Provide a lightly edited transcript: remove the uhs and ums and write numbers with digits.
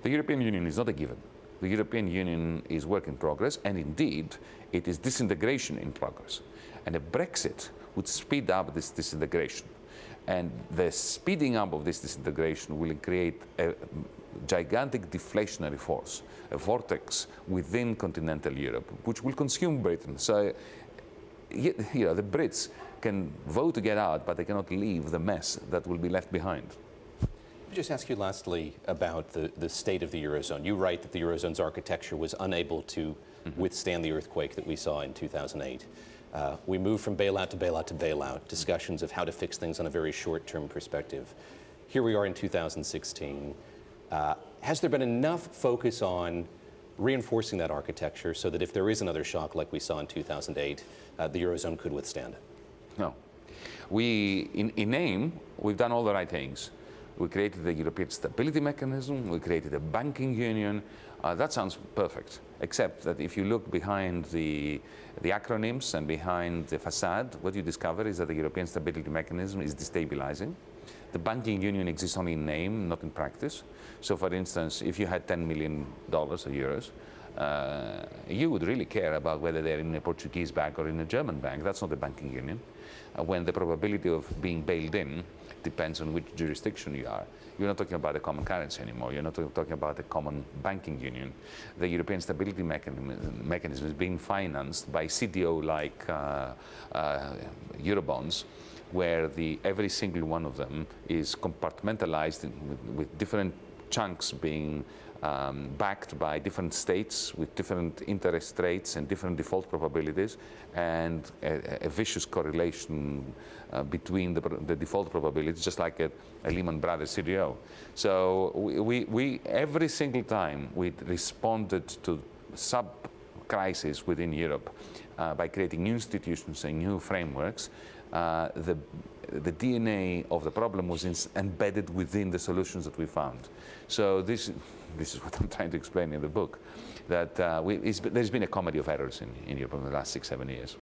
The European Union is not a given. The European Union is work in progress, and indeed, it is disintegration in progress. And a Brexit would speed up this disintegration. And the speeding up of this disintegration will create a gigantic deflationary force, a vortex within continental Europe, which will consume Britain. So, the Brits can vote to get out, but they cannot leave the mess that will be left behind. Let me just ask you lastly about the state of the Eurozone. You write that the Eurozone's architecture was unable to withstand the earthquake that we saw in 2008. We moved from bailout to bailout to bailout, discussions of how to fix things on a very short-term perspective. Here we are in 2016. Has there been enough focus on reinforcing that architecture so that if there is another shock like we saw in 2008, the Eurozone could withstand it? No. In name, we've done all the right things. We created the European Stability Mechanism, we created a banking union. That sounds perfect, except that if you look behind the acronyms and behind the facade, what you discover is that the European Stability Mechanism is destabilizing. The banking union exists only in name, not in practice. So for instance, if you had $10 million or euros, you would really care about whether they're in a Portuguese bank or in a German bank. That's not the banking union. When the probability of being bailed in depends on which jurisdiction you are. You're not talking about a common currency anymore. You're not talking about a common banking union. The European Stability Mechanism is being financed by CDO-like Eurobonds, where every single one of them is compartmentalized with different chunks being backed by different states with different interest rates and different default probabilities, and a vicious correlation between the default probabilities, just like a Lehman Brothers CDO. So we every single time we responded to sub-crisis within Europe by creating new institutions and new frameworks, the DNA of the problem was embedded within the solutions that we found. So this is what I'm trying to explain in the book, that there's been a comedy of errors in Europe in the last 6-7 years.